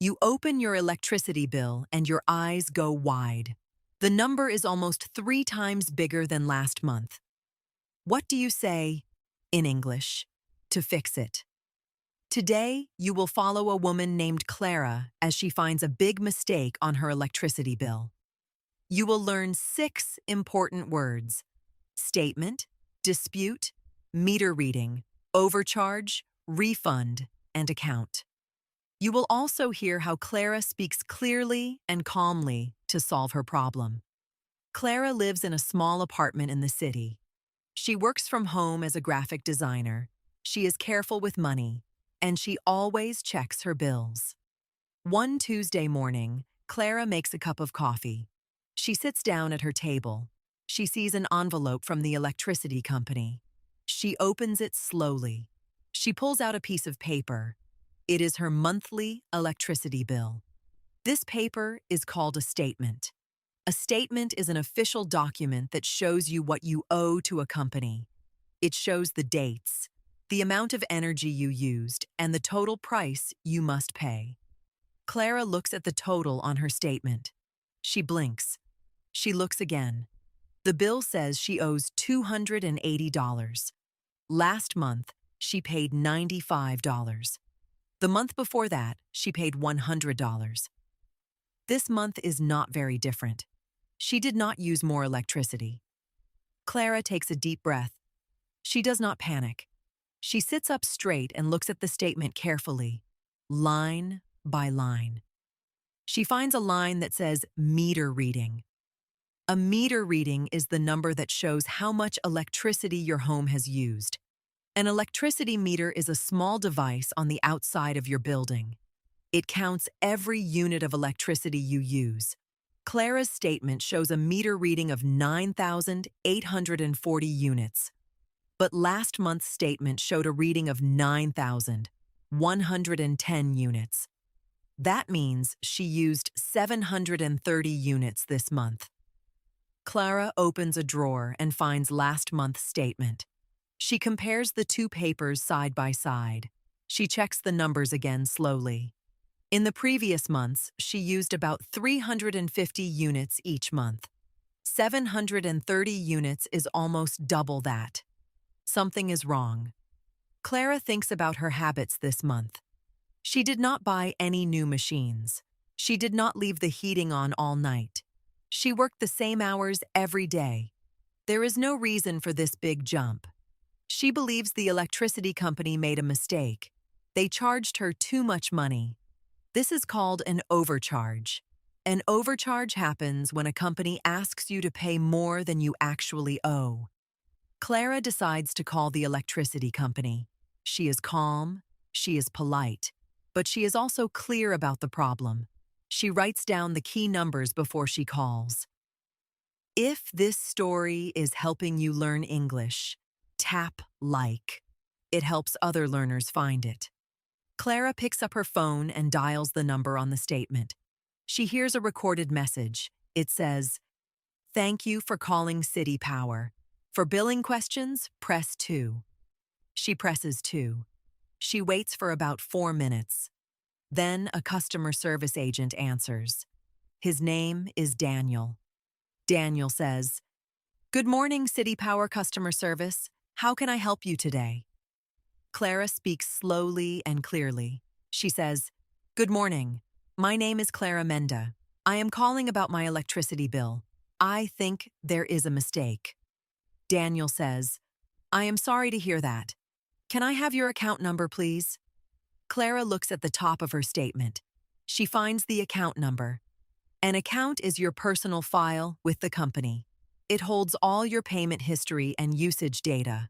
You open your electricity bill and your eyes go wide. The number is almost 3 times bigger than last month. What do you say, in English, to fix it? Today, you will follow a woman named Clara as she finds a big mistake on her electricity bill. You will learn 6 important words: statement, dispute, meter reading, overcharge, refund, and account. You will also hear how Clara speaks clearly and calmly to solve her problem. Clara lives in a small apartment in the city. She works from home as a graphic designer. She is careful with money, and she always checks her bills. One Tuesday morning, Clara makes a cup of coffee. She sits down at her table. She sees an envelope from the electricity company. She opens it slowly. She pulls out a piece of paper. It is her monthly electricity bill. This paper is called a statement. A statement is an official document that shows you what you owe to a company. It shows the dates, the amount of energy you used, and the total price you must pay. Clara looks at the total on her statement. She blinks. She looks again. The bill says she owes $280. Last month, she paid $95. The month before that, she paid $100. This month is not very different. She did not use more electricity. Clara takes a deep breath. She does not panic. She sits up straight and looks at the statement carefully, line by line. She finds a line that says meter reading. A meter reading is the number that shows how much electricity your home has used. An electricity meter is a small device on the outside of your building. It counts every unit of electricity you use. Clara's statement shows a meter reading of 9,840 units. But last month's statement showed a reading of 9,110 units. That means she used 730 units this month. Clara opens a drawer and finds last month's statement. She compares the 2 papers side by side. She checks the numbers again slowly. In the previous months, she used about 350 units each month. 730 units is almost double that. Something is wrong. Clara thinks about her habits this month. She did not buy any new machines. She did not leave the heating on all night. She worked the same hours every day. There is no reason for this big jump. She believes the electricity company made a mistake. They charged her too much money. This is called an overcharge. An overcharge happens when a company asks you to pay more than you actually owe. Clara decides to call the electricity company. She is calm, she is polite, but she is also clear about the problem. She writes down the key numbers before she calls. If this story is helping you learn English, tap like. It helps other learners find it. Clara picks up her phone and dials the number on the statement. She hears a recorded message. It says, "Thank you for calling City Power. For billing questions, press 2. She presses 2. She waits for about 4 minutes. Then a customer service agent answers. His name is Daniel. Daniel says, "Good morning, City Power Customer Service. How can I help you today?" Clara speaks slowly and clearly. She says, "Good morning. My name is Clara Menda. I am calling about my electricity bill. I think there is a mistake." Daniel says, "I am sorry to hear that. Can I have your account number, please?" Clara looks at the top of her statement. She finds the account number. An account is your personal file with the company. It holds all your payment history and usage data.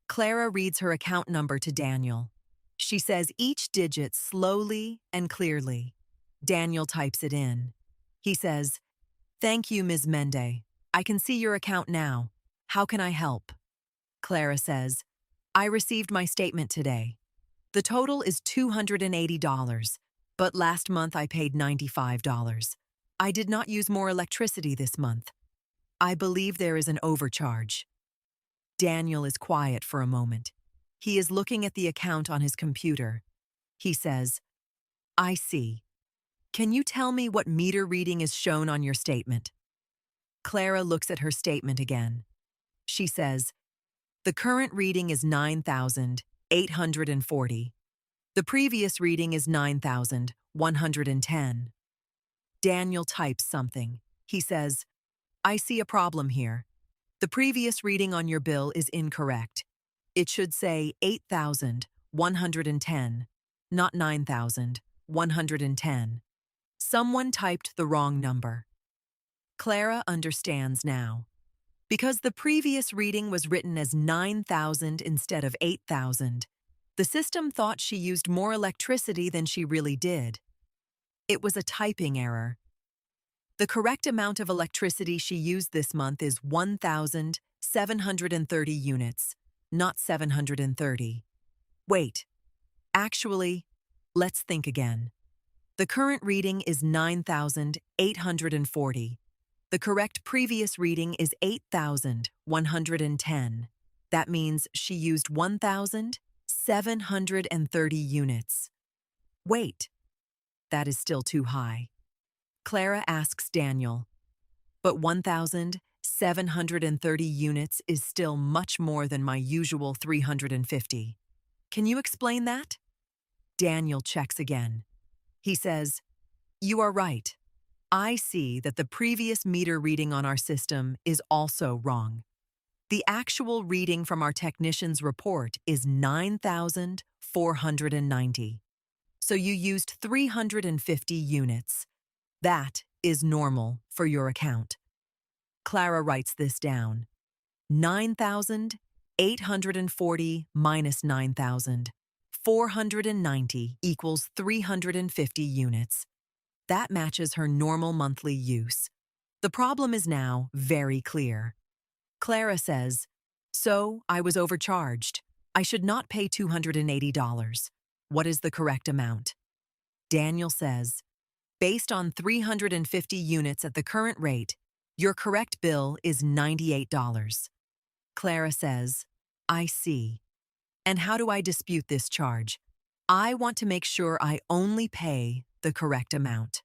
Clara reads her account number to Daniel. She says each digit slowly and clearly. Daniel types it in. He says, "Thank you, Ms. Mende. I can see your account now. How can I help?" Clara says, "I received my statement today. The total is $280, but last month I paid $95. I did not use more electricity this month. I believe there is an overcharge." Daniel is quiet for a moment. He is looking at the account on his computer. He says, "I see. Can you tell me what meter reading is shown on your statement? Clara looks at her statement again. She says, the current reading is 9,840. The previous reading is 9,110. Daniel types something. He says, I see a problem here. The previous reading on your bill is incorrect. It should say 8,110, not 9,110. Someone typed the wrong number. Clara understands now. Because the previous reading was written as 9,000 instead of 8,000, the system thought she used more electricity than she really did. It was a typing error. The correct amount of electricity she used this month is 1,730 units, not 730. Wait, actually, let's think again. The current reading is 9,840. The correct previous reading is 8,110. That means she used 1,730 units. Wait, that is still too high. Clara asks Daniel, but 1,730 units is still much more than my usual 350. Can you explain that? Daniel checks again. He says, you are right. I see that the previous meter reading on our system is also wrong. The actual reading from our technician's report is 9,490. So you used 350 units. That is normal for your account. Clara writes this down. 9,840 minus 9,490 equals 350 units. That matches her normal monthly use. The problem is now very clear. Clara says, so I was overcharged. I should not pay $280. What is the correct amount? Daniel says, based on 350 units at the current rate, your correct bill is $98. Clara says, I see. And how do I dispute this charge? I want to make sure I only pay the correct amount.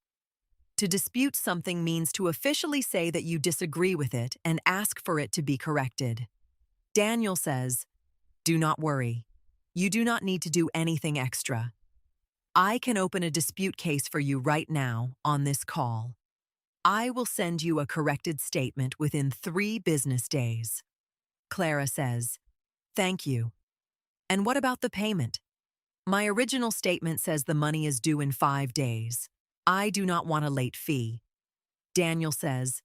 To dispute something means to officially say that you disagree with it and ask for it to be corrected. Daniel says, do not worry. You do not need to do anything extra. I can open a dispute case for you right now on this call. I will send you a corrected statement within 3 business days. Clara says, thank you. And what about the payment? My original statement says the money is due in 5 days. I do not want a late fee. Daniel says,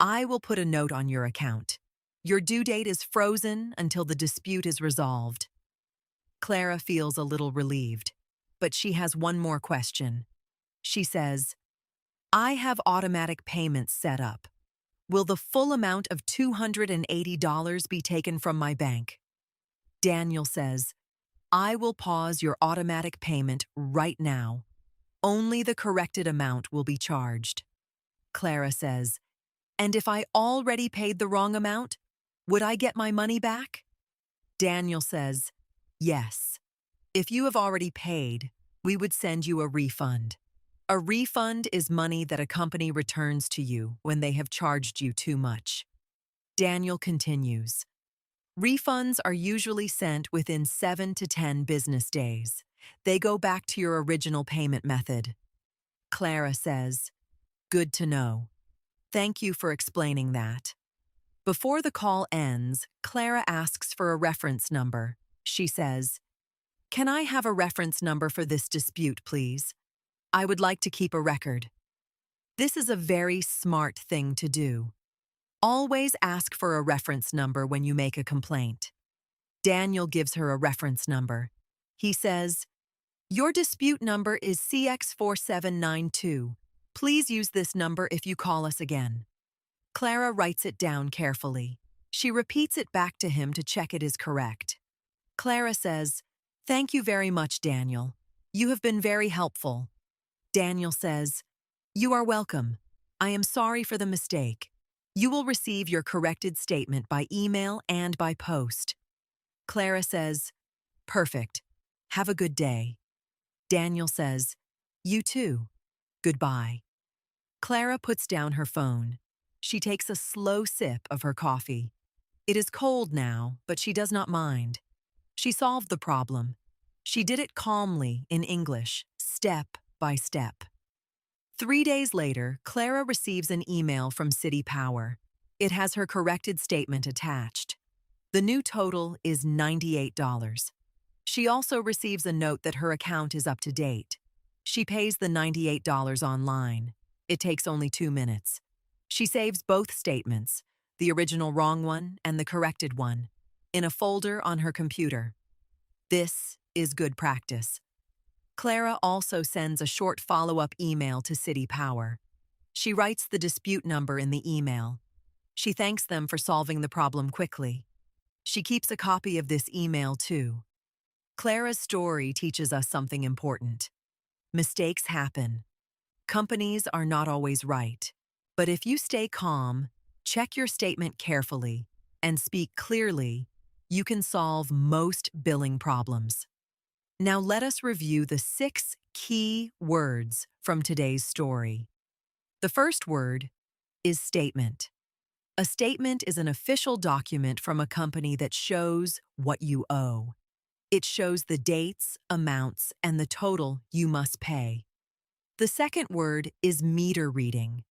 I will put a note on your account. Your due date is frozen until the dispute is resolved. Clara feels a little relieved, but she has one more question. She says, I have automatic payments set up. Will the full amount of $280 be taken from my bank? Daniel says, I will pause your automatic payment right now. Only the corrected amount will be charged. Clara says, and if I already paid the wrong amount, would I get my money back? Daniel says, yes. If you have already paid, we would send you a refund. A refund is money that a company returns to you when they have charged you too much. Daniel continues, refunds are usually sent within 7 to 10 business days. They go back to your original payment method. Clara says, good to know. Thank you for explaining that. Before the call ends, Clara asks for a reference number. She says, can I have a reference number for this dispute, please? I would like to keep a record. This is a very smart thing to do. Always ask for a reference number when you make a complaint. Daniel gives her a reference number. He says, your dispute number is CX4792. Please use this number if you call us again. Clara writes it down carefully. She repeats it back to him to check it is correct. Clara says, thank you very much, Daniel. You have been very helpful. Daniel says, you are welcome. I am sorry for the mistake. You will receive your corrected statement by email and by post. Clara says, perfect. Have a good day. Daniel says, you too. Goodbye. Clara puts down her phone. She takes a slow sip of her coffee. It is cold now, but she does not mind. She solved the problem. She did it calmly in English, step by step. 3 days later, Clara receives an email from City Power. It has her corrected statement attached. The new total is $98. She also receives a note that her account is up to date. She pays the $98 online. It takes only 2 minutes. She saves both statements, the original wrong one and the corrected one, in a folder on her computer. This is good practice. Clara also sends a short follow-up email to City Power. She writes the dispute number in the email. She thanks them for solving the problem quickly. She keeps a copy of this email too. Clara's story teaches us something important. Mistakes happen. Companies are not always right. But if you stay calm, check your statement carefully, and speak clearly, you can solve most billing problems. Now let us review the 6 key words from today's story. The first word is statement. A statement is an official document from a company that shows what you owe. It shows the dates, amounts, and the total you must pay. The second word is meter reading.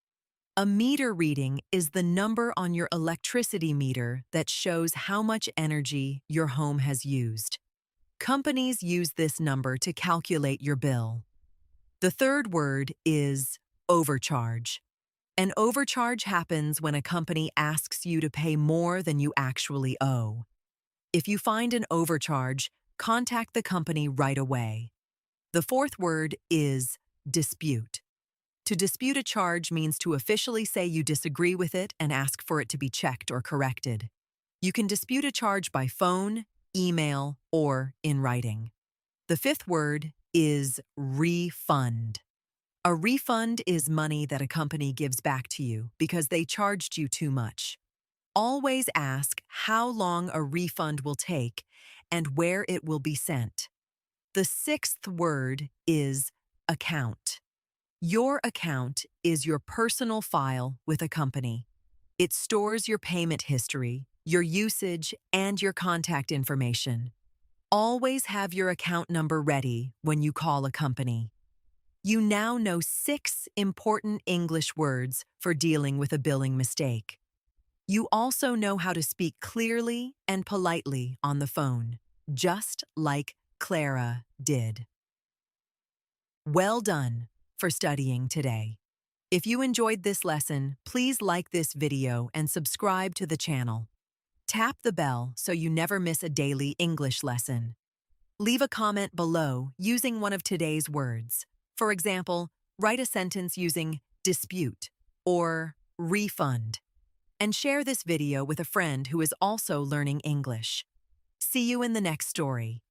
A meter reading is the number on your electricity meter that shows how much energy your home has used. Companies use this number to calculate your bill. The third word is overcharge. An overcharge happens when a company asks you to pay more than you actually owe. If you find an overcharge, contact the company right away. The fourth word is dispute. To dispute a charge means to officially say you disagree with it and ask for it to be checked or corrected. You can dispute a charge by phone, email, or in writing. The fifth word is refund. A refund is money that a company gives back to you because they charged you too much. Always ask how long a refund will take and where it will be sent. The sixth word is account. Your account is your personal file with a company. It stores your payment history, your usage, and your contact information. Always have your account number ready when you call a company. You now know 6 important English words for dealing with a billing mistake. You also know how to speak clearly and politely on the phone, just like Clara did. Well done for studying today. If you enjoyed this lesson, please like this video and subscribe to the channel. Tap the bell so you never miss a daily English lesson. Leave a comment below using one of today's words. For example, write a sentence using dispute or refund. And share this video with a friend who is also learning English. See you in the next story.